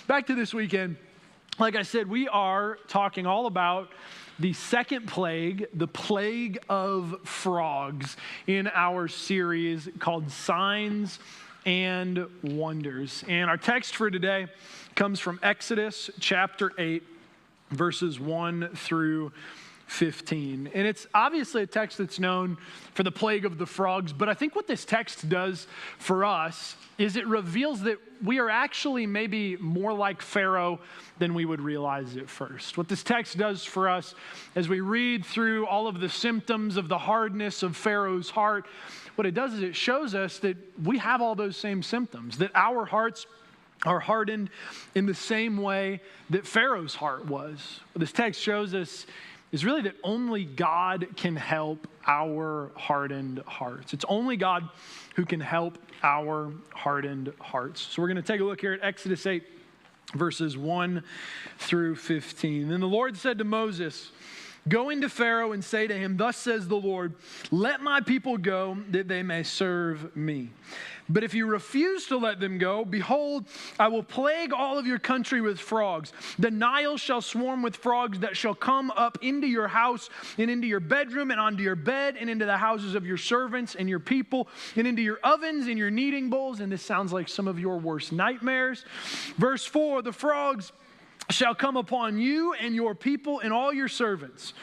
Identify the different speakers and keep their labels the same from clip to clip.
Speaker 1: Back to this weekend. Like I said, we are talking all about the second plague, the plague of frogs, in our series called Signs and Wonders. And our text for today comes from Exodus chapter 8, verses 1 through 15. And it's obviously a text that's known for the plague of the frogs, but I think what this text does for us is it reveals that we are actually maybe more like Pharaoh than we would realize at first. What this text does for us as we read through all of the symptoms of the hardness of Pharaoh's heart, what it does is it shows us that we have all those same symptoms, that our hearts are hardened in the same way that Pharaoh's heart was. What this text shows us is really that only God can help our hardened hearts. It's only God who can help our hardened hearts. So we're going to take a look here at Exodus 8, verses 1 through 15. Then the Lord said to Moses, "Go into Pharaoh and say to him, 'Thus says the Lord, let my people go that they may serve me. But if you refuse to let them go, behold, I will plague all of your country with frogs. The Nile shall swarm with frogs that shall come up into your house and into your bedroom and onto your bed and into the houses of your servants and your people and into your ovens and your kneading bowls.'" And this sounds like some of your worst nightmares. Verse 4, "The frogs shall come upon you and your people and all your servants."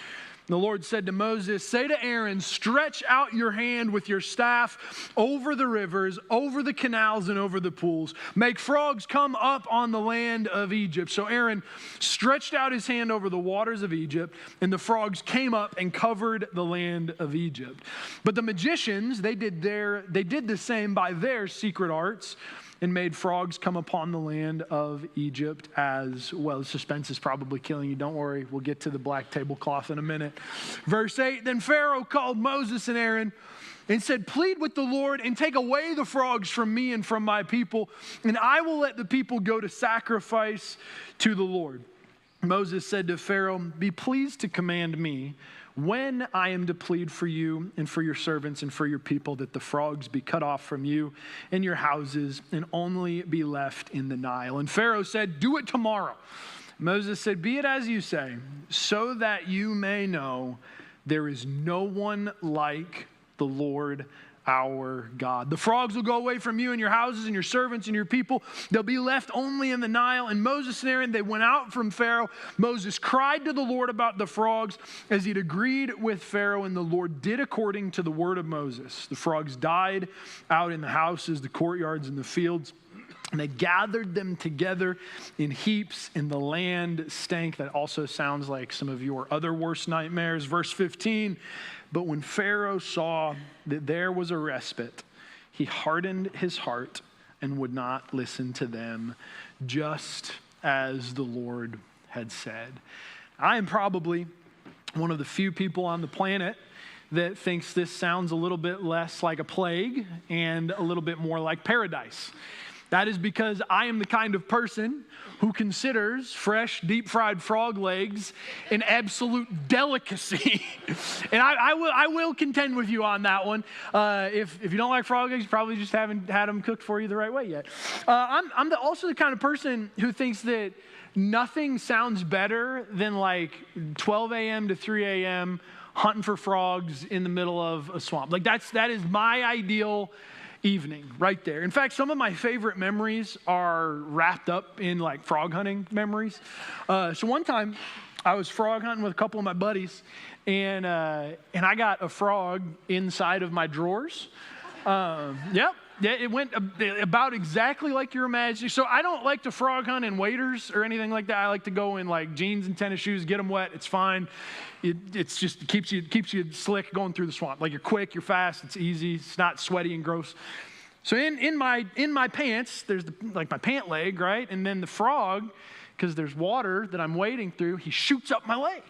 Speaker 1: The Lord said to Moses, "Say to Aaron, stretch out your hand with your staff over the rivers, over the canals, and over the pools. Make frogs come up on the land of Egypt." So Aaron stretched out his hand over the waters of Egypt, and the frogs came up and covered the land of Egypt. But the magicians, they did the same by their secret arts, and made frogs come upon the land of Egypt as well. The suspense is probably killing you. Don't worry, we'll get to the black tablecloth in a minute. Verse 8, "Then Pharaoh called Moses and Aaron and said, 'Plead with the Lord and take away the frogs from me and from my people, and I will let the people go to sacrifice to the Lord.' Moses said to Pharaoh, 'Be pleased to command me when I am to plead for you and for your servants and for your people, that the frogs be cut off from you and your houses and only be left in the Nile.' And Pharaoh said, 'Do it tomorrow.' Moses said, 'Be it as you say, so that you may know there is no one like the Lord our God. The frogs will go away from you and your houses and your servants and your people. They'll be left only in the Nile.' And Moses and Aaron, they went out from Pharaoh. Moses cried to the Lord about the frogs as he'd agreed with Pharaoh, and the Lord did according to the word of Moses. The frogs died out in the houses, the courtyards, and the fields. And they gathered them together in heaps, and the land stank." That also sounds like some of your other worst nightmares. Verse 15, "But when Pharaoh saw that there was a respite, he hardened his heart and would not listen to them, just as the Lord had said." I am probably one of the few people on the planet that thinks this sounds a little bit less like a plague and a little bit more like paradise. That is because I am the kind of person who considers fresh, deep-fried frog legs an absolute delicacy. And I will contend with you on that one. If you don't like frog legs, you probably just haven't had them cooked for you the right way yet. I'm also the kind of person who thinks that nothing sounds better than like 12 a.m. to 3 a.m. hunting for frogs in the middle of a swamp. Like that is my ideal evening right there. In fact, some of my favorite memories are wrapped up in like frog hunting memories. So one time I was frog hunting with a couple of my buddies, and I got a frog inside of my drawers. Yep. Yeah, it went about exactly like you're imagining. So I don't like to frog hunt in waders or anything like that. I like to go in like jeans and tennis shoes, get them wet. It's fine. It keeps you slick going through the swamp. Like you're quick, you're fast, it's easy, it's not sweaty and gross. So in my pants, there's like my pant leg, right? And then the frog, because there's water that I'm wading through, he shoots up my leg.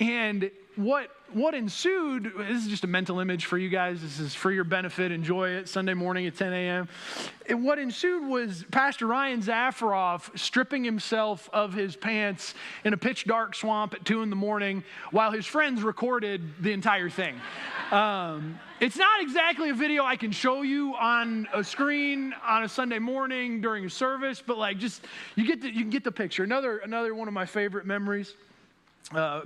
Speaker 1: And what ensued, this is just a mental image for you guys. This is for your benefit. Enjoy it. Sunday morning at 10 a.m. And what ensued was Pastor Ryan Zafiroff stripping himself of his pants in a pitch dark swamp at 2 a.m. while his friends recorded the entire thing. It's not exactly a video I can show you on a screen on a Sunday morning during a service, but like just you can get the picture. Another one of my favorite memories.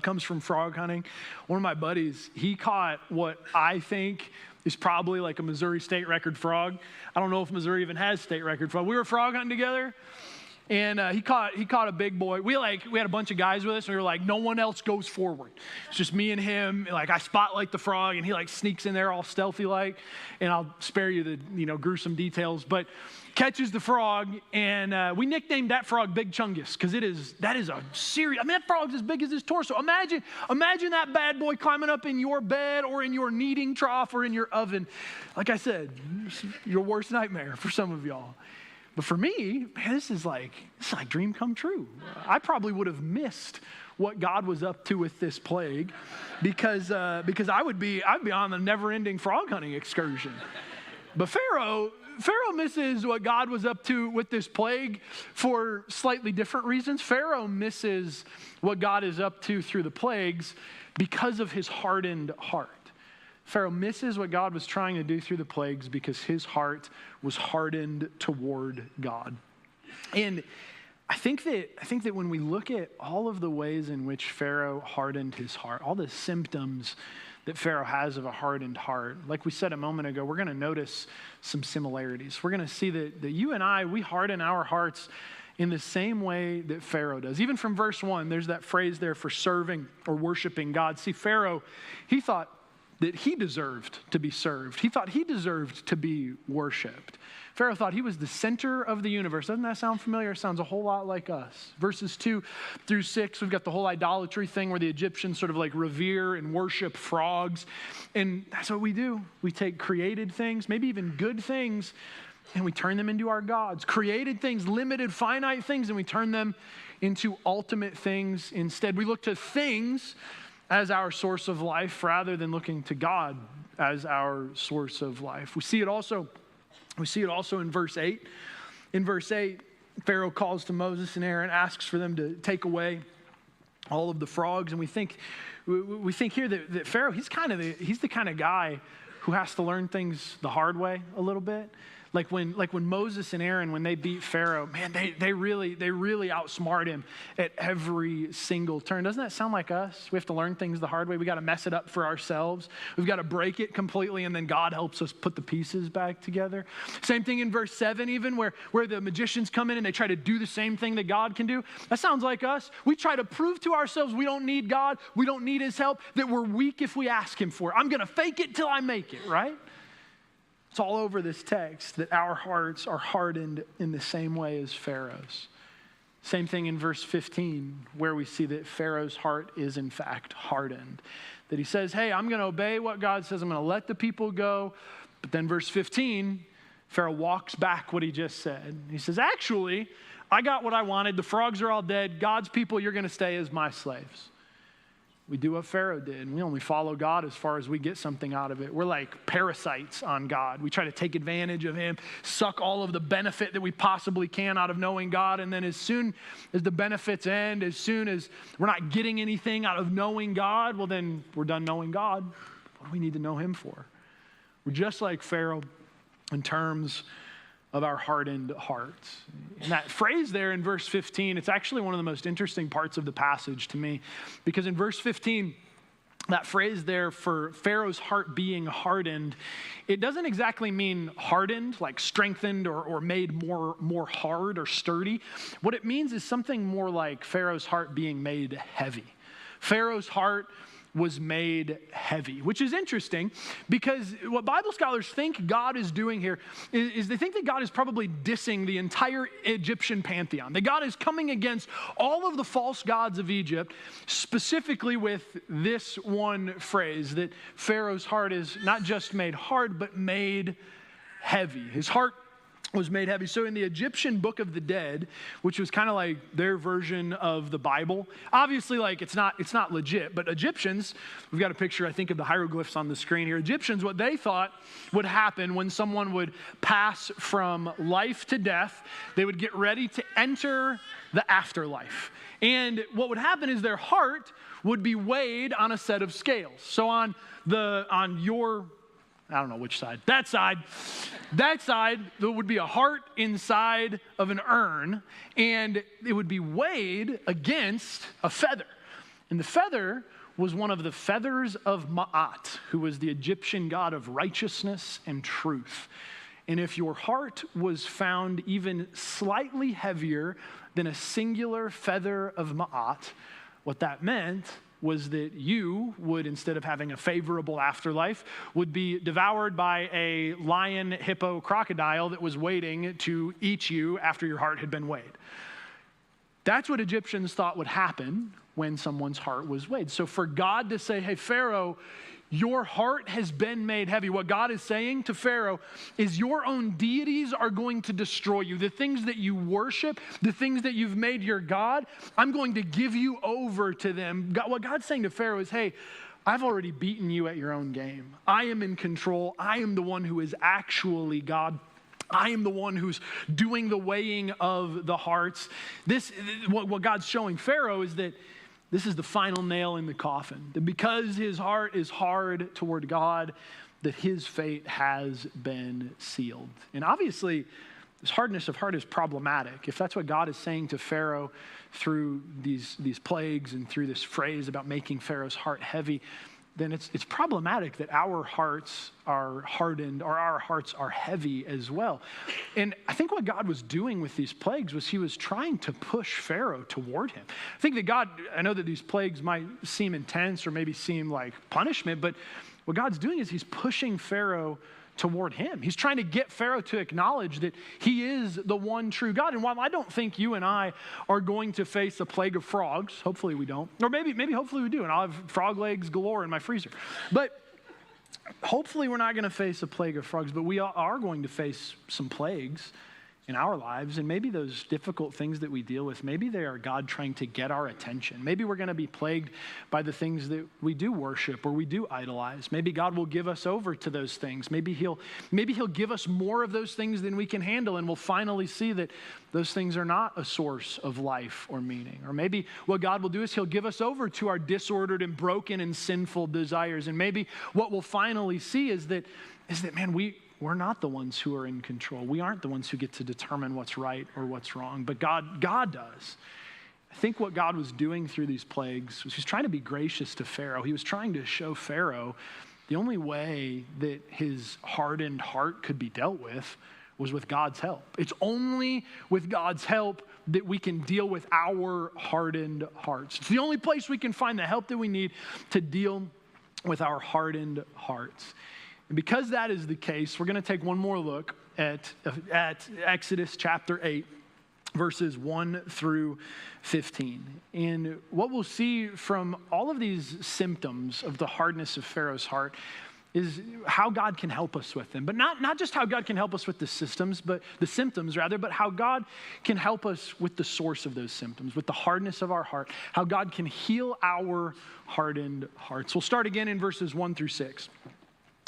Speaker 1: Comes from frog hunting. One of my buddies, he caught what I think is probably like a Missouri state record frog. I don't know if Missouri even has state record frog. We were frog hunting together, and he caught a big boy. We had a bunch of guys with us, and we were like, no one else goes forward. It's just me and him. Like I spotlight the frog, and he like sneaks in there all stealthy like. And I'll spare you the gruesome details, but catches the frog, and we nicknamed that frog Big Chungus because that is a serious. I mean, that frog's as big as his torso. Imagine that bad boy climbing up in your bed or in your kneading trough or in your oven. Like I said, your worst nightmare for some of y'all. But for me, man, this is like dream come true. I probably would have missed what God was up to with this plague because I'd be on a never-ending frog hunting excursion. But Pharaoh misses what God was up to with this plague for slightly different reasons. Pharaoh misses what God is up to through the plagues because of his hardened heart. Pharaoh misses what God was trying to do through the plagues because his heart was hardened toward God. And I think that when we look at all of the ways in which Pharaoh hardened his heart, all the symptoms that Pharaoh has of a hardened heart, like we said a moment ago, we're going to notice some similarities. We're going to see that you and I, we harden our hearts in the same way that Pharaoh does. Even from verse 1, there's that phrase there for serving or worshiping God. See, Pharaoh, he thought that he deserved to be served. He thought he deserved to be worshiped. Pharaoh thought he was the center of the universe. Doesn't that sound familiar? It sounds a whole lot like us. Verses 2 through 6, we've got the whole idolatry thing where the Egyptians sort of like revere and worship frogs. And that's what we do. We take created things, maybe even good things, and we turn them into our gods. Created things, limited, finite things, and we turn them into ultimate things instead. We look to things as our source of life rather than looking to God as our source of life. We see it also in verse 8. In verse 8, Pharaoh calls to Moses and Aaron, asks for them to take away all of the frogs. And we think here that Pharaoh, he's the kind of guy who has to learn things the hard way a little bit. Like when Moses and Aaron, when they beat Pharaoh, man, they really outsmart him at every single turn. Doesn't that sound like us? We have to learn things the hard way. We got to mess it up for ourselves. We've got to break it completely, and then God helps us put the pieces back together. Same thing in verse 7 even, where the magicians come in and they try to do the same thing that God can do. That sounds like us. We try to prove to ourselves we don't need God, we don't need his help, that we're weak if we ask him for it. I'm going to fake it till I make it, right? It's all over this text that our hearts are hardened in the same way as Pharaoh's. Same thing in verse 15, where we see that Pharaoh's heart is in fact hardened. That he says, hey, I'm going to obey what God says. I'm going to let the people go. But then verse 15, Pharaoh walks back what he just said. He says, actually, I got what I wanted. The frogs are all dead. God's people, you're going to stay as my slaves. We do what Pharaoh did. We only follow God as far as we get something out of it. We're like parasites on God. We try to take advantage of him, suck all of the benefit that we possibly can out of knowing God. And then as soon as the benefits end, as soon as we're not getting anything out of knowing God, well, then we're done knowing God. What do we need to know him for? We're just like Pharaoh in terms of our hardened hearts. And that phrase there in verse 15, it's actually one of the most interesting parts of the passage to me, because in verse 15, that phrase there for Pharaoh's heart being hardened, it doesn't exactly mean hardened, like strengthened or made more hard or sturdy. What it means is something more like Pharaoh's heart being made heavy. Pharaoh's heart was made heavy, which is interesting because what Bible scholars think God is doing here is they think that God is probably dissing the entire Egyptian pantheon, that God is coming against all of the false gods of Egypt, specifically with this one phrase, that Pharaoh's heart is not just made hard, but made heavy. His heart was made heavy. So in the Egyptian Book of the Dead, which was kind of like their version of the Bible, obviously like it's not legit, but Egyptians, we've got a picture I think of the hieroglyphs on the screen here. Egyptians, what they thought would happen when someone would pass from life to death, they would get ready to enter the afterlife. And what would happen is their heart would be weighed on a set of scales. So on your, I don't know which side, that side, there would be a heart inside of an urn, and it would be weighed against a feather. And the feather was one of the feathers of Ma'at, who was the Egyptian god of righteousness and truth. And if your heart was found even slightly heavier than a singular feather of Ma'at, what that meant was that you would, instead of having a favorable afterlife, would be devoured by a lion, hippo, crocodile that was waiting to eat you after your heart had been weighed. That's what Egyptians thought would happen when someone's heart was weighed. So for God to say, hey, Pharaoh, your heart has been made heavy. What God is saying to Pharaoh is your own deities are going to destroy you. The things that you worship, the things that you've made your God, I'm going to give you over to them. What God's saying to Pharaoh is, hey, I've already beaten you at your own game. I am in control. I am the one who is actually God. I am the one who's doing the weighing of the hearts. What God's showing Pharaoh is that this is the final nail in the coffin. That because his heart is hard toward God, that his fate has been sealed. And obviously, this hardness of heart is problematic. If that's what God is saying to Pharaoh through these plagues and through this phrase about making Pharaoh's heart heavy, then it's problematic that our hearts are hardened or our hearts are heavy as well. And I think what God was doing with these plagues was he was trying to push Pharaoh toward him. I think that God, I know that these plagues might seem intense or maybe seem like punishment, but what God's doing is he's pushing Pharaoh toward him. He's trying to get Pharaoh to acknowledge that he is the one true God. And while I don't think you and I are going to face a plague of frogs, hopefully we don't, or maybe hopefully we do, and I'll have frog legs galore in my freezer. But hopefully we're not going to face a plague of frogs, but we are going to face some plagues in our lives, and maybe those difficult things that we deal with, maybe they are God trying to get our attention. Maybe we're going to be plagued by the things that we do worship or we do idolize. Maybe God will give us over to those things. Maybe he'll give us more of those things than we can handle, and we'll finally see that those things are not a source of life or meaning. Or maybe what God will do is he'll give us over to our disordered and broken and sinful desires. And maybe what we'll finally see is that man, we're not the ones who are in control. We aren't the ones who get to determine what's right or what's wrong, but God does. I think what God was doing through these plagues was he's trying to be gracious to Pharaoh. He was trying to show Pharaoh the only way that his hardened heart could be dealt with was with God's help. It's only with God's help that we can deal with our hardened hearts. It's the only place we can find the help that we need to deal with our hardened hearts. And because that is the case, we're going to take one more look at Exodus chapter 8, verses 1 through 15. And what we'll see from all of these symptoms of the hardness of Pharaoh's heart is how God can help us with them. But not just how God can help us with the symptoms, but how God can help us with the source of those symptoms, with the hardness of our heart, how God can heal our hardened hearts. We'll start again in verses 1 through 6.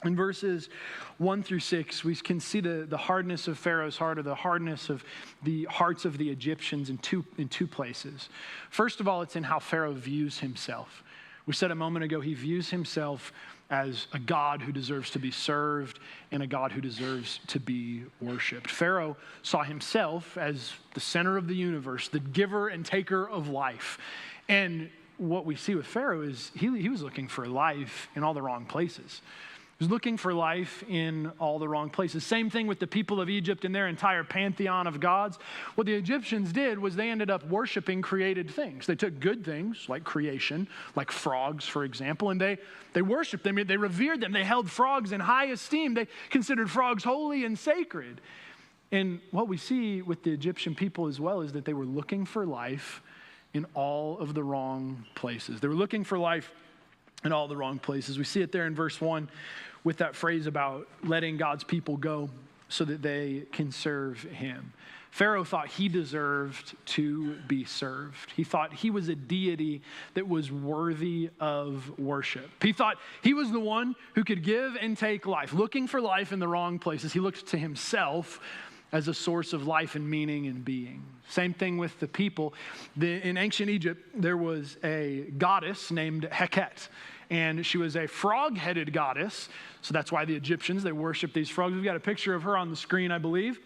Speaker 1: In verses 1 through 6, we can see the hardness of Pharaoh's heart, or the hardness of the hearts of the Egyptians in two places. First of all, it's in how Pharaoh views himself. We said a moment ago, he views himself as a God who deserves to be served and a God who deserves to be worshiped. Pharaoh saw himself as the center of the universe, the giver and taker of life. And what we see with Pharaoh is he was looking for life in all the wrong places. He was looking for life in all the wrong places. Same thing with the people of Egypt and their entire pantheon of gods. What the Egyptians did was they ended up worshiping created things. They took good things like creation, like frogs, for example, and they worshiped them. They revered them. They held frogs in high esteem. They considered frogs holy and sacred. And what we see with the Egyptian people as well is that they were looking for life in all of the wrong places. They were looking for life in all the wrong places. We see it there in verse 1 with that phrase about letting God's people go. so that they can serve him. Pharaoh thought he deserved to be served. He thought he was a deity that was worthy of worship. He thought he was the one who could give and take life. Looking for life in the wrong places, he looked to himself as a source of life and meaning and being. Same thing with the people. In ancient Egypt, there was a goddess named Heket, and she was a frog-headed goddess, so that's why the Egyptians, they worship these frogs. We've got a picture of her on the screen, I believe.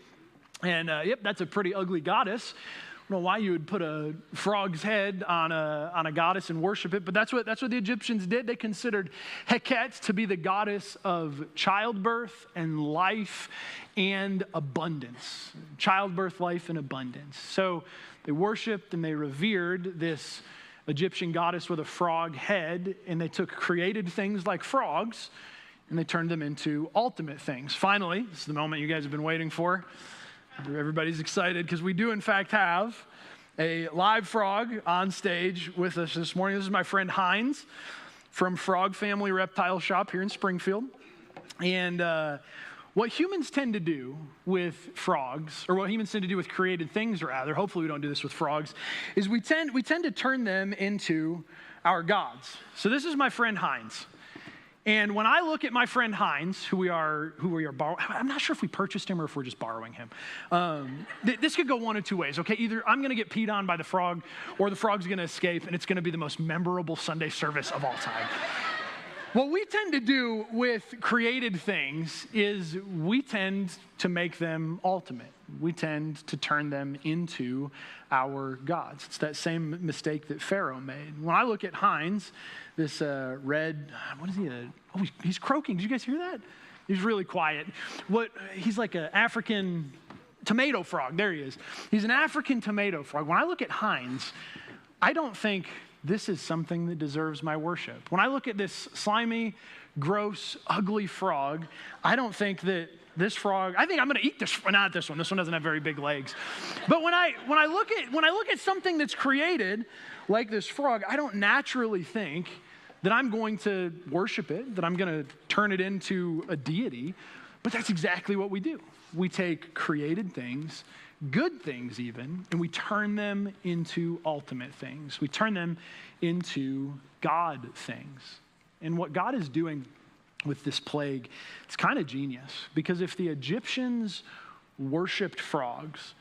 Speaker 1: And yep, that's a pretty ugly goddess. I don't know why you would put a frog's head on a goddess and worship it, but that's what the Egyptians did. They considered Heket to be the goddess of childbirth and life and abundance. Childbirth, life, and abundance. So they worshiped and they revered this Egyptian goddess with a frog head, and they took created things like frogs and they turned them into ultimate things. Finally, this is the moment you guys have been waiting for. Everybody's excited because we do, in fact, have a live frog on stage with us this morning. This is my friend Heinz from Frog Family Reptile Shop here in Springfield. And what humans tend to do with frogs, or what humans tend to do with created things rather, hopefully we don't do this with frogs, is we tend to turn them into our gods. So this is my friend Heinz. And when I look at my friend Heinz, who we are borrowing, I'm not sure if we purchased him or if we're just borrowing him. This could go one of two ways, okay? Either I'm going to get peed on by the frog, or the frog's going to escape, and it's going to be the most memorable Sunday service of all time. What we tend to do with created things is we tend to make them ultimate. We tend to turn them into our gods. It's that same mistake that Pharaoh made. When I look at Heinz, this red, what is he? He's croaking. Did you guys hear that? He's really quiet. He's like an African tomato frog. There he is. He's an African tomato frog. When I look at Heinz, I don't think this is something that deserves my worship. When I look at this slimy, gross, ugly frog, I don't think that this frog, I think I'm going to eat this, not this one. This one doesn't have very big legs. But when I look at something that's created like this frog, I don't naturally think that I'm going to worship it, that I'm going to turn it into a deity. But that's exactly what we do. We take created things, good things even, and we turn them into ultimate things. We turn them into God things. And what God is doing with this plague, it's kind of genius. Because if the Egyptians worshiped frogs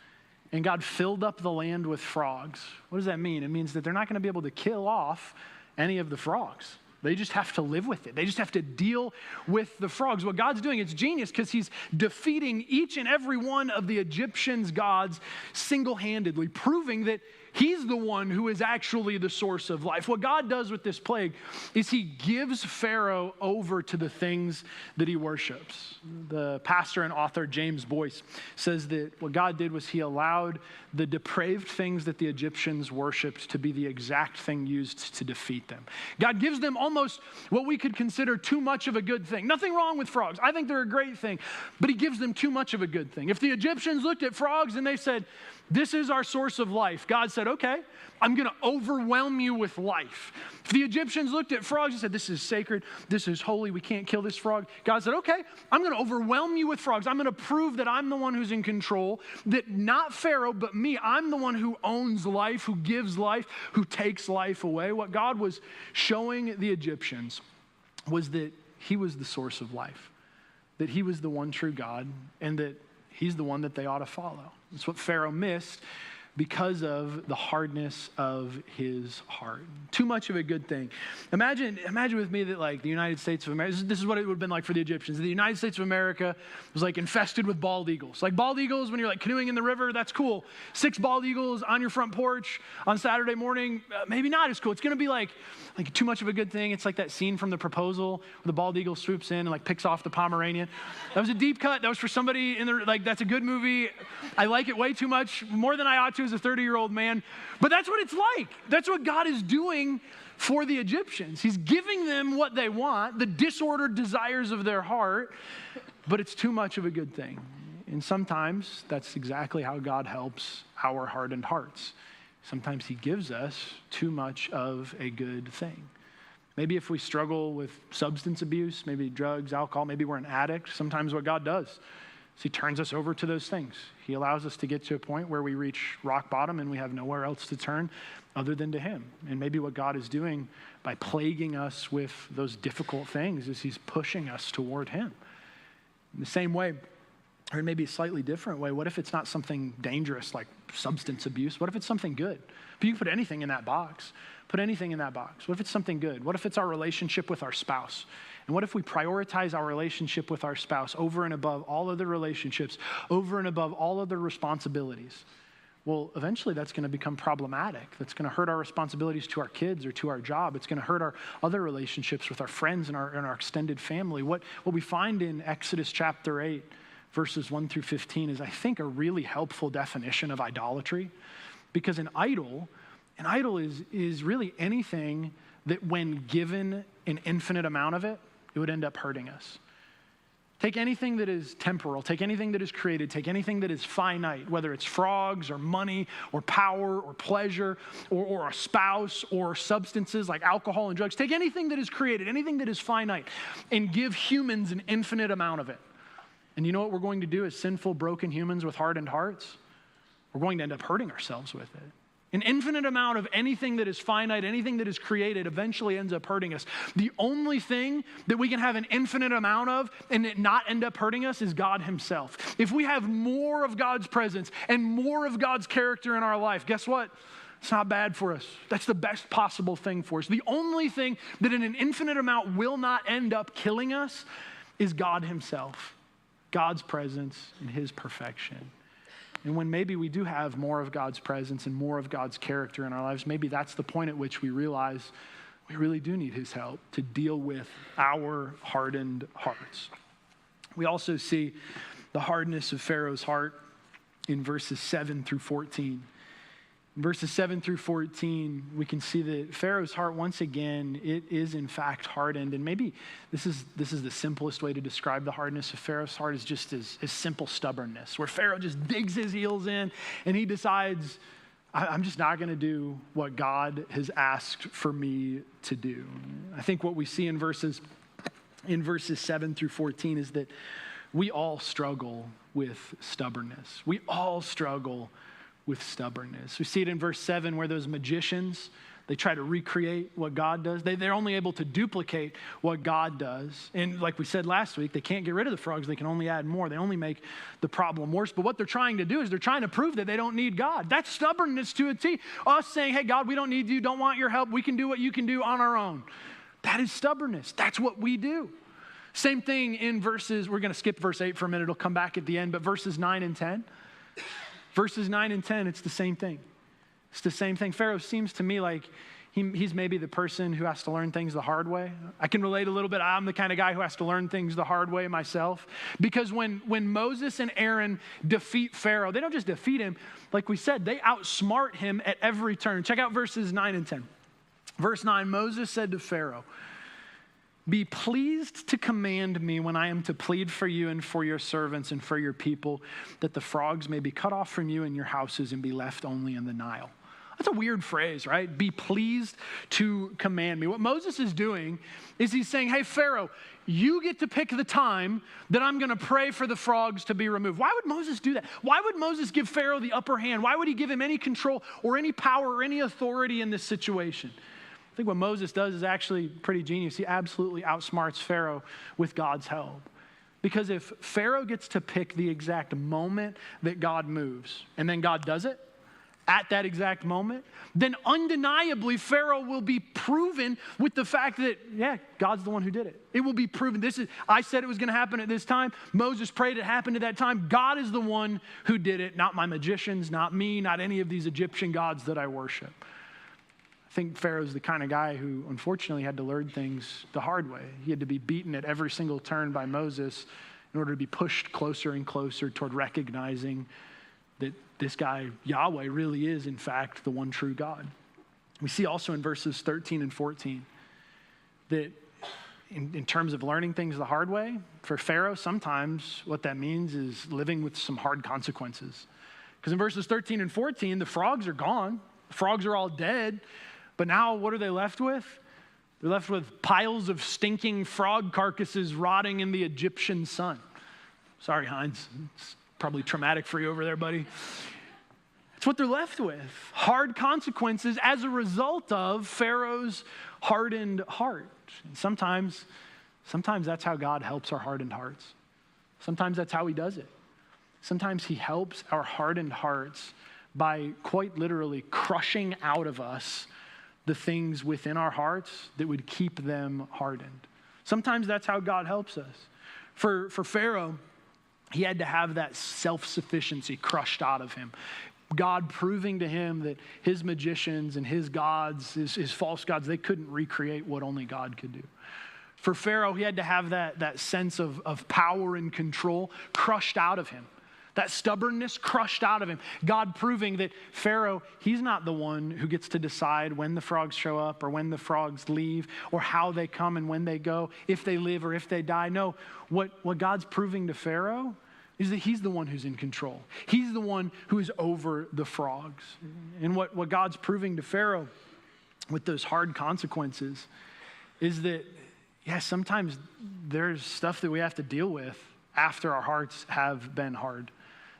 Speaker 1: and God filled up the land with frogs, what does that mean? It means that they're not going to be able to kill off any of the frogs. They just have to live with it. They just have to deal with the frogs. What God's doing, it's genius because he's defeating each and every one of the Egyptians' gods single-handedly, proving that he's the one who is actually the source of life. What God does with this plague is he gives Pharaoh over to the things that he worships. The pastor and author James Boyce says that what God did was he allowed the depraved things that the Egyptians worshipped to be the exact thing used to defeat them. God gives them almost what we could consider too much of a good thing. Nothing wrong with frogs. I think they're a great thing, but he gives them too much of a good thing. If the Egyptians looked at frogs and they said, this is our source of life, God said, okay, I'm going to overwhelm you with life. If the Egyptians looked at frogs and said, this is sacred, this is holy, we can't kill this frog, God said, okay, I'm going to overwhelm you with frogs. I'm going to prove that I'm the one who's in control, that not Pharaoh, but me, I'm the one who owns life, who gives life, who takes life away. What God was showing the Egyptians was that he was the source of life, that he was the one true God, and that he's the one that they ought to follow. That's what Pharaoh missed because of the hardness of his heart. Too much of a good thing. Imagine with me that like the United States of America, this is what it would have been like for the Egyptians. The United States of America was like infested with bald eagles. Like bald eagles, when you're like canoeing in the river, that's cool. 6 bald eagles on your front porch on Saturday morning, maybe not as cool. It's going to be like too much of a good thing. It's like that scene from The Proposal where the bald eagle swoops in and like picks off the Pomeranian. That was a deep cut. That was for somebody in the, like, that's a good movie. I like it way too much, more than I ought to as a 30-year-old man. But that's what it's like. That's what God is doing for the Egyptians. He's giving them what they want, the disordered desires of their heart, but it's too much of a good thing. And sometimes that's exactly how God helps our hardened hearts. Sometimes he gives us too much of a good thing. Maybe if we struggle with substance abuse, maybe drugs, alcohol, maybe we're an addict, sometimes what God does So he turns us over to those things. He allows us to get to a point where we reach rock bottom and we have nowhere else to turn other than to him. And maybe what God is doing by plaguing us with those difficult things is he's pushing us toward him. In the same way, or maybe a slightly different way, what if it's not something dangerous like substance abuse? What if it's something good? If you can put anything in that box, put anything in that box. What if it's something good? What if it's our relationship with our spouse? And what if we prioritize our relationship with our spouse over and above all other relationships, over and above all other responsibilities? Well, eventually that's going to become problematic. That's going to hurt our responsibilities to our kids or to our job. It's going to hurt our other relationships with our friends and our extended family. What we find in Exodus chapter 8, verses 1 through 15 is, I think, a really helpful definition of idolatry. Because an idol is really anything that when given an infinite amount of it, it would end up hurting us. Take anything that is temporal, take anything that is created, take anything that is finite, whether it's frogs or money or power or pleasure or a spouse or substances like alcohol and drugs. Take anything that is created, anything that is finite, and give humans an infinite amount of it. And you know what we're going to do as sinful, broken humans with hardened hearts? We're going to end up hurting ourselves with it. An infinite amount of anything that is finite, anything that is created, eventually ends up hurting us. The only thing that we can have an infinite amount of and it not end up hurting us is God himself. If we have more of God's presence and more of God's character in our life, guess what? It's not bad for us. That's the best possible thing for us. The only thing that in an infinite amount will not end up killing us is God himself, God's presence and his perfection. And when maybe we do have more of God's presence and more of God's character in our lives, maybe that's the point at which we realize we really do need his help to deal with our hardened hearts. We also see the hardness of Pharaoh's heart in verses 7 through 14. In verses 7 through 14, we can see that Pharaoh's heart, once again, it is in fact hardened. And maybe this is the simplest way to describe the hardness of Pharaoh's heart is just as simple stubbornness, where Pharaoh just digs his heels in and he decides, I'm just not going to do what God has asked for me to do. I think what we see in verses 7 through 14 is that we all struggle with stubbornness. We all struggle with stubbornness. We see it in verse 7 where those magicians, they try to recreate what God does. They're only able to duplicate what God does. And like we said last week, they can't get rid of the frogs. They can only add more. They only make the problem worse. But what they're trying to do is they're trying to prove that they don't need God. That's stubbornness to a T. Us saying, hey, God, we don't need you, don't want your help. We can do what you can do on our own. That is stubbornness. That's what we do. Same thing in verses, we're going to skip verse 8 for a minute. It'll come back at the end. But verses 9 and 10. Verses 9 and 10, it's the same thing. It's the same thing. Pharaoh seems to me like he's maybe the person who has to learn things the hard way. I can relate a little bit. I'm the kind of guy who has to learn things the hard way myself. Because when Moses and Aaron defeat Pharaoh, they don't just defeat him. Like we said, they outsmart him at every turn. Check out verses 9 and 10. Verse 9, Moses said to Pharaoh, be pleased to command me when I am to plead for you and for your servants and for your people, that the frogs may be cut off from you and your houses and be left only in the Nile. That's a weird phrase, right? Be pleased to command me. What Moses is doing is he's saying, hey, Pharaoh, you get to pick the time that I'm going to pray for the frogs to be removed. Why would Moses do that? Why would Moses give Pharaoh the upper hand? Why would he give him any control or any power or any authority in this situation? I think what Moses does is actually pretty genius. He absolutely outsmarts Pharaoh with God's help. Because if Pharaoh gets to pick the exact moment that God moves, and then God does it at that exact moment, then undeniably Pharaoh will be proven with the fact that, yeah, God's the one who did it. It will be proven. I said it was going to happen at this time. Moses prayed it happened at that time. God is the one who did it, not my magicians, not me, not any of these Egyptian gods that I worship. I think Pharaoh's the kind of guy who unfortunately had to learn things the hard way. He had to be beaten at every single turn by Moses in order to be pushed closer and closer toward recognizing that this guy, Yahweh, really is in fact the one true God. We see also in verses 13 and 14 that in terms of learning things the hard way, for Pharaoh, sometimes what that means is living with some hard consequences. Because in verses 13 and 14, the frogs are gone. The frogs are all dead. But now what are they left with? They're left with piles of stinking frog carcasses rotting in the Egyptian sun. Sorry, Heinz. It's probably traumatic for you over there, buddy. It's what they're left with. Hard consequences as a result of Pharaoh's hardened heart. And sometimes that's how God helps our hardened hearts. Sometimes that's how he does it. Sometimes he helps our hardened hearts by quite literally crushing out of us the things within our hearts that would keep them hardened. Sometimes that's how God helps us. For Pharaoh, he had to have that self-sufficiency crushed out of him. God proving to him that his magicians and his gods, his false gods, they couldn't recreate what only God could do. For Pharaoh, he had to have that sense of power and control crushed out of him. That stubbornness crushed out of him. God proving that Pharaoh, he's not the one who gets to decide when the frogs show up or when the frogs leave or how they come and when they go, if they live or if they die. No, what God's proving to Pharaoh is that he's the one who's in control. He's the one who is over the frogs. And what God's proving to Pharaoh with those hard consequences is that, yeah, sometimes there's stuff that we have to deal with after our hearts have been hard.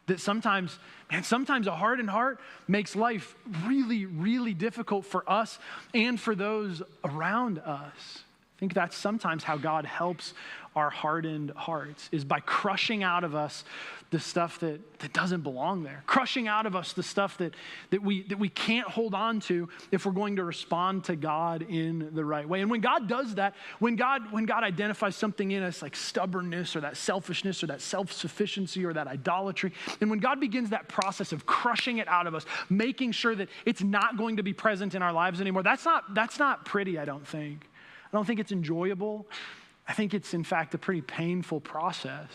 Speaker 1: That sometimes a hardened heart makes life really, really difficult for us and for those around us. I think that's sometimes how God helps our hardened hearts, is by crushing out of us the stuff that doesn't belong there. Crushing out of us the stuff that we can't hold on to if we're going to respond to God in the right way. And when God does that, when God identifies something in us like stubbornness or that selfishness or that self-sufficiency or that idolatry, and when God begins that process of crushing it out of us, making sure that it's not going to be present in our lives anymore, that's not pretty, I don't think. I don't think it's enjoyable. I think it's, in fact, a pretty painful process.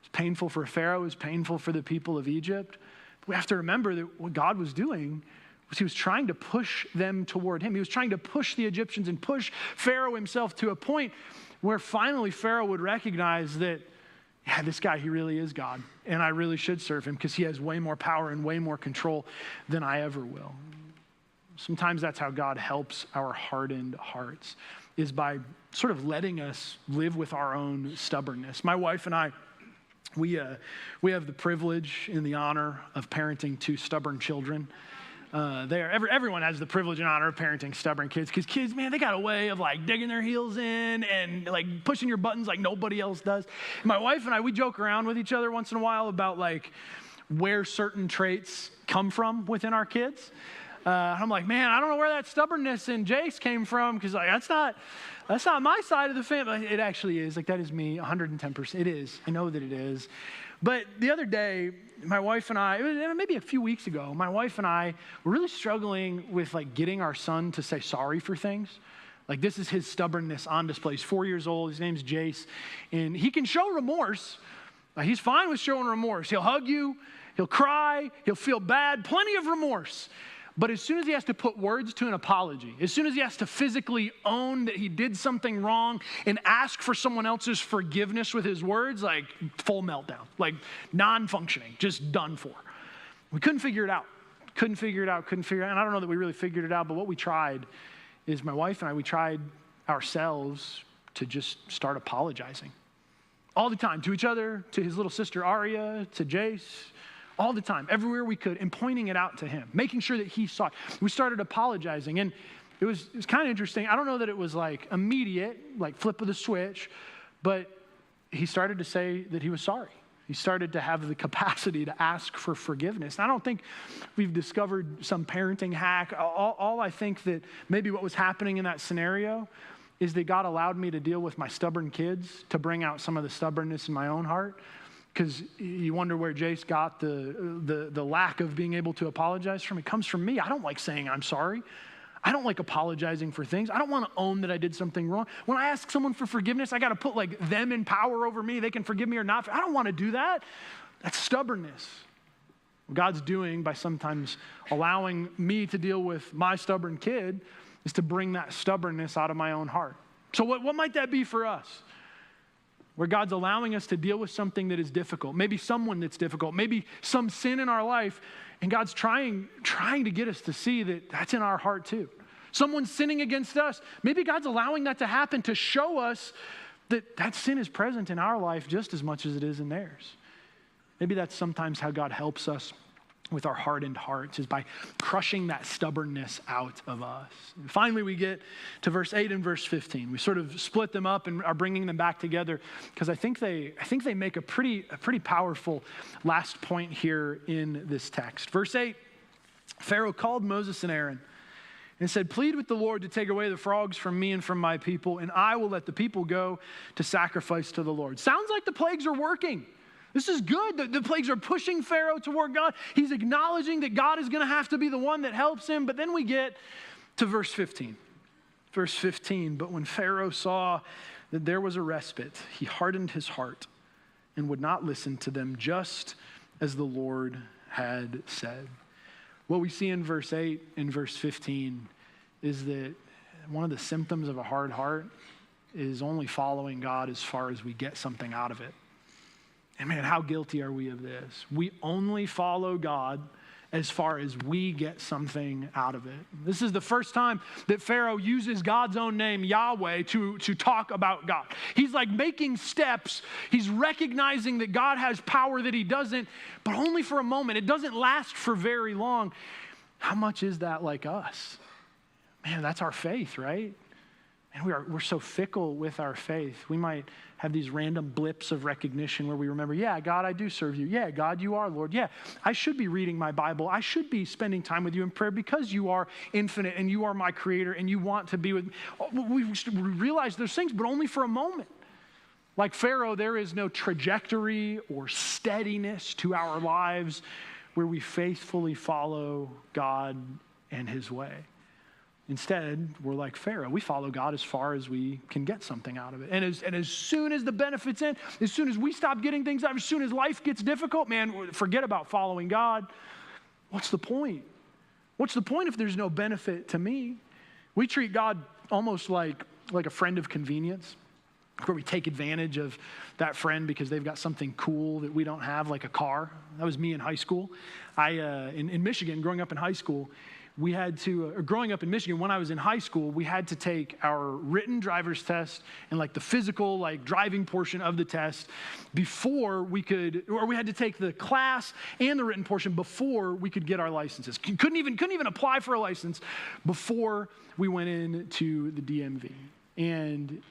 Speaker 1: It's painful for Pharaoh. It's painful for the people of Egypt. But we have to remember that what God was doing was he was trying to push them toward him. He was trying to push the Egyptians and push Pharaoh himself to a point where finally Pharaoh would recognize that, yeah, this guy, he really is God, and I really should serve him because he has way more power and way more control than I ever will. Sometimes that's how God helps our hardened hearts, is by sort of letting us live with our own stubbornness. My wife and I, we have the privilege and the honor of parenting two stubborn children. Everyone has the privilege and honor of parenting stubborn kids, because kids, man, they got a way of like digging their heels in and like pushing your buttons like nobody else does. And my wife and I, we joke around with each other once in a while about like where certain traits come from within our kids. I'm like, man, I don't know where that stubbornness in Jace came from, because like that's not my side of the family. It actually is. Like, that is me 110%. It is. I know that it is. But the other day, my wife and I, it was maybe a few weeks ago, my wife and I were really struggling with like getting our son to say sorry for things. Like, this is his stubbornness on display. He's 4 years old. His name's Jace. And he can show remorse. He's fine with showing remorse. He'll hug you. He'll cry. He'll feel bad. Plenty of remorse. But as soon as he has to put words to an apology, as soon as he has to physically own that he did something wrong and ask for someone else's forgiveness with his words, like full meltdown, like non-functioning, just done for. We couldn't figure it out. And I don't know that we really figured it out, but what we tried is my wife and I, we tried ourselves to just start apologizing. All the time, to each other, to his little sister Aria, to Jace, all the time, everywhere we could, and pointing it out to him, making sure that he saw it. We started apologizing, and it was kind of interesting. I don't know that it was like immediate, like flip of the switch, but he started to say that he was sorry. He started to have the capacity to ask for forgiveness. And I don't think we've discovered some parenting hack. All I think that maybe what was happening in that scenario is that God allowed me to deal with my stubborn kids to bring out some of the stubbornness in my own heart. Because you wonder where Jace got the lack of being able to apologize from. It comes from me. I don't like saying I'm sorry. I don't like apologizing for things. I don't want to own that I did something wrong. When I ask someone for forgiveness, I got to put like them in power over me. They can forgive me or not. I don't want to do that. That's stubbornness. What God's doing by sometimes allowing me to deal with my stubborn kid is to bring that stubbornness out of my own heart. So what might that be for us? Where God's allowing us to deal with something that is difficult, maybe someone that's difficult, maybe some sin in our life, and God's trying to get us to see that that's in our heart too. Someone's sinning against us. Maybe God's allowing that to happen to show us that sin is present in our life just as much as it is in theirs. Maybe that's sometimes how God helps us with our hardened hearts, is by crushing that stubbornness out of us. And finally, we get to verse 8 and verse 15. We sort of split them up and are bringing them back together because I think they make a pretty powerful last point here in this text. Verse 8, Pharaoh called Moses and Aaron and said, "Plead with the Lord to take away the frogs from me and from my people, and I will let the people go to sacrifice to the Lord." Sounds like the plagues are working. This is good. The plagues are pushing Pharaoh toward God. He's acknowledging that God is going to have to be the one that helps him. But then we get to verse 15. Verse 15, but when Pharaoh saw that there was a respite, he hardened his heart and would not listen to them, just as the Lord had said. What we see in verse 8 and verse 15 is that one of the symptoms of a hard heart is only following God as far as we get something out of it. And man, how guilty are we of this? We only follow God as far as we get something out of it. This is the first time that Pharaoh uses God's own name, Yahweh, to talk about God. He's like making steps. He's recognizing that God has power that he doesn't, but only for a moment. It doesn't last for very long. How much is that like us? Man, that's our faith, right? And we're so fickle with our faith. We might have these random blips of recognition where we remember, yeah, God, I do serve you. Yeah, God, you are Lord. Yeah, I should be reading my Bible. I should be spending time with you in prayer because you are infinite and you are my creator and you want to be with me. We realize those things, but only for a moment. Like Pharaoh, there is no trajectory or steadiness to our lives where we faithfully follow God and his way. Instead, we're like Pharaoh. We follow God as far as we can get something out of it. And as soon as the benefits end, as soon as we stop getting things out, as soon as life gets difficult, man, forget about following God. What's the point? What's the point if there's no benefit to me? We treat God almost like a friend of convenience, where we take advantage of that friend because they've got something cool that we don't have, like a car. That was me in high school. In Michigan, growing up in high school, growing up in Michigan, when I was in high school, we had to take our written driver's test and like the physical, like driving portion of the test before we had to take the class and the written portion before we could get our licenses. Couldn't even apply for a license before we went into the DMV. And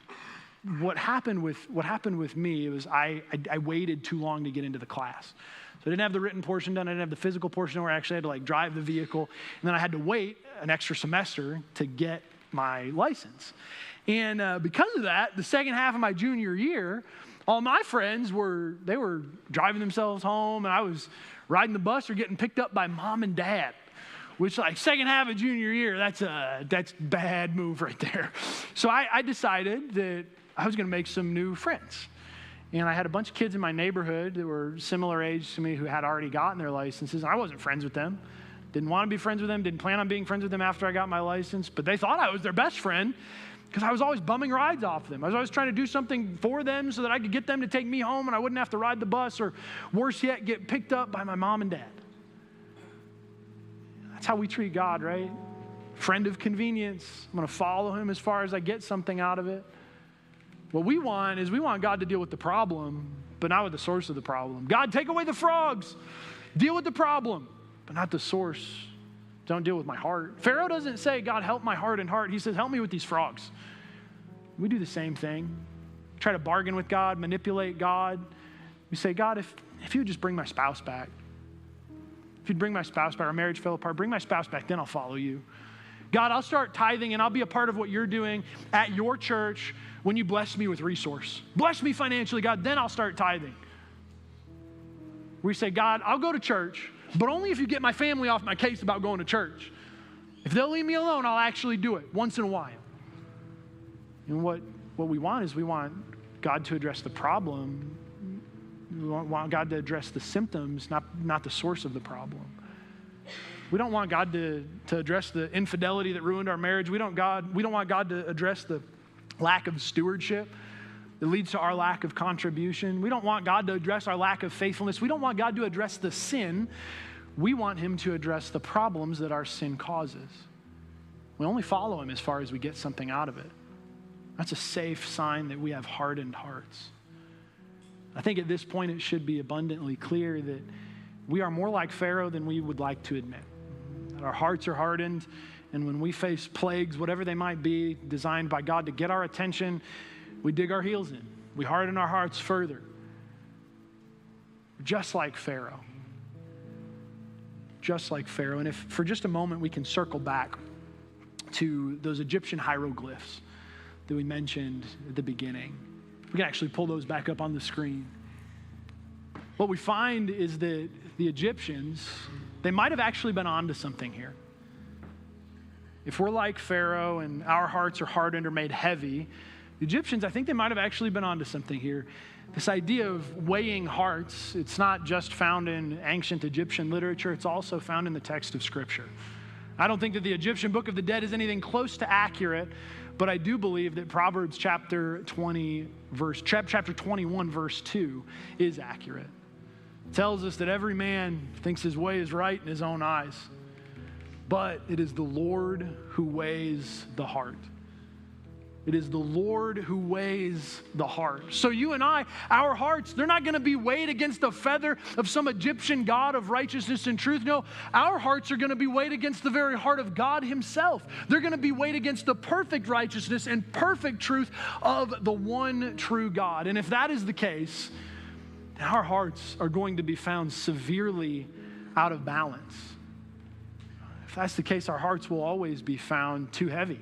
Speaker 1: what happened with me was I waited too long to get into the class. So I didn't have the written portion done. I didn't have the physical portion where I actually had to like drive the vehicle. And then I had to wait an extra semester to get my license. And because of that, the second half of my junior year, all my friends were driving themselves home, and I was riding the bus or getting picked up by mom and dad, which like second half of junior year, that's bad move right there. So I decided that I was going to make some new friends. And I had a bunch of kids in my neighborhood that were similar age to me who had already gotten their licenses. I wasn't friends with them. Didn't want to be friends with them. Didn't plan on being friends with them after I got my license. But they thought I was their best friend because I was always bumming rides off them. I was always trying to do something for them so that I could get them to take me home and I wouldn't have to ride the bus, or worse yet, get picked up by my mom and dad. That's how we treat God, right? Friend of convenience. I'm going to follow him as far as I get something out of it. What we want is God to deal with the problem, but not with the source of the problem. God, take away the frogs. Deal with the problem, but not the source. Don't deal with my heart. Pharaoh doesn't say, God, help my heart and heart. He says, help me with these frogs. We do the same thing. Try to bargain with God, manipulate God. We say, God, if you would just bring my spouse back. If you'd bring my spouse back, our marriage fell apart, bring my spouse back, then I'll follow you. God, I'll start tithing and I'll be a part of what you're doing at your church when you bless me with resource. Bless me financially, God, then I'll start tithing. We say, God, I'll go to church, but only if you get my family off my case about going to church. If they'll leave me alone, I'll actually do it once in a while. And what we want is we want God to address the problem. We want God to address the symptoms, not the source of the problem. We don't want God to address the infidelity that ruined our marriage. We don't want God to address the lack of stewardship that leads to our lack of contribution. We don't want God to address our lack of faithfulness. We don't want God to address the sin. We want him to address the problems that our sin causes. We only follow him as far as we get something out of it. That's a safe sign that we have hardened hearts. I think at this point it should be abundantly clear that we are more like Pharaoh than we would like to admit. That our hearts are hardened, and when we face plagues, whatever they might be, designed by God to get our attention, we dig our heels in. We harden our hearts further. Just like Pharaoh. Just like Pharaoh. And if for just a moment we can circle back to those Egyptian hieroglyphs that we mentioned at the beginning. We can actually pull those back up on the screen. What we find is that the Egyptians, they might have actually been onto something here. If we're like Pharaoh and our hearts are hardened or made heavy, the Egyptians, I think they might have actually been onto something here. This idea of weighing hearts, it's not just found in ancient Egyptian literature, it's also found in the text of Scripture. I don't think that the Egyptian Book of the Dead is anything close to accurate, but I do believe that Proverbs chapter 21, verse 2 is accurate. It tells us that every man thinks his way is right in his own eyes, but it is the Lord who weighs the heart. It is the Lord who weighs the heart. So you and I, our hearts, they're not going to be weighed against the feather of some Egyptian god of righteousness and truth. No, our hearts are going to be weighed against the very heart of God himself. They're going to be weighed against the perfect righteousness and perfect truth of the one true God. And if that is the case, then our hearts are going to be found severely out of balance. If that's the case, our hearts will always be found too heavy,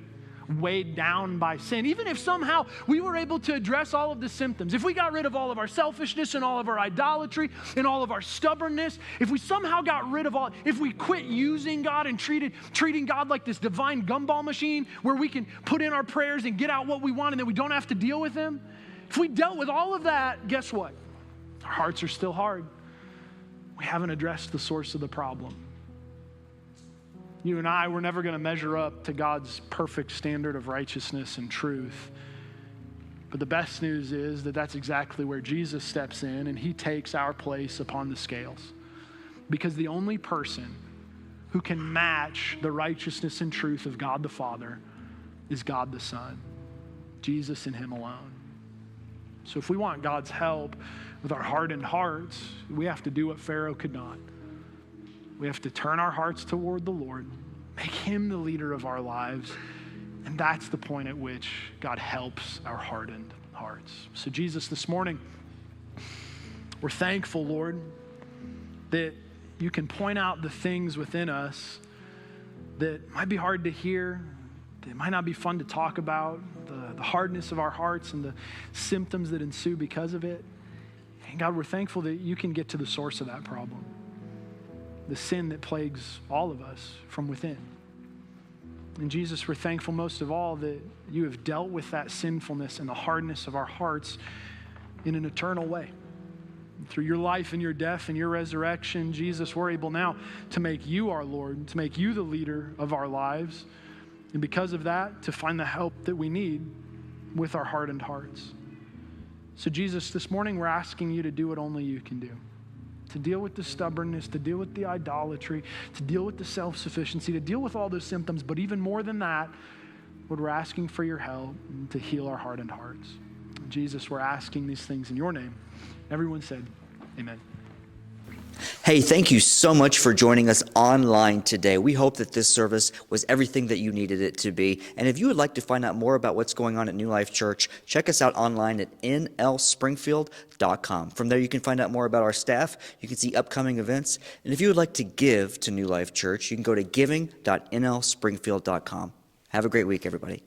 Speaker 1: weighed down by sin. Even if somehow we were able to address all of the symptoms, if we got rid of all of our selfishness and all of our idolatry and all of our stubbornness, if we somehow got rid of all, if we quit using God and treating God like this divine gumball machine where we can put in our prayers and get out what we want and then we don't have to deal with him, if we dealt with all of that, guess what? Our hearts are still hard. We haven't addressed the source of the problem. You and I, we're never going to measure up to God's perfect standard of righteousness and truth. But the best news is that that's exactly where Jesus steps in and he takes our place upon the scales. Because the only person who can match the righteousness and truth of God the Father is God the Son, Jesus and him alone. So if we want God's help with our hardened hearts, we have to do what Pharaoh could not. We have to turn our hearts toward the Lord, make him the leader of our lives, and that's the point at which God helps our hardened hearts. So Jesus, this morning, we're thankful, Lord, that you can point out the things within us that might be hard to hear, that might not be fun to talk about, the hardness of our hearts and the symptoms that ensue because of it. And God, we're thankful that you can get to the source of that problem. The sin that plagues all of us from within. And Jesus, we're thankful most of all that you have dealt with that sinfulness and the hardness of our hearts in an eternal way. And through your life and your death and your resurrection, Jesus, we're able now to make you our Lord, to make you the leader of our lives. And because of that, to find the help that we need with our hardened hearts. So Jesus, this morning we're asking you to do what only you can do. To deal with the stubbornness, to deal with the idolatry, to deal with the self-sufficiency, to deal with all those symptoms. But even more than that, Lord, we're asking for your help to heal our hardened hearts. Jesus, we're asking these things in your name. Everyone said, amen.
Speaker 2: Hey, thank you so much for joining us online today. We hope that this service was everything that you needed it to be. And if you would like to find out more about what's going on at New Life Church, check us out online at nlspringfield.com. From there, you can find out more about our staff. You can see upcoming events. And if you would like to give to New Life Church, you can go to giving.nlspringfield.com. Have a great week, everybody.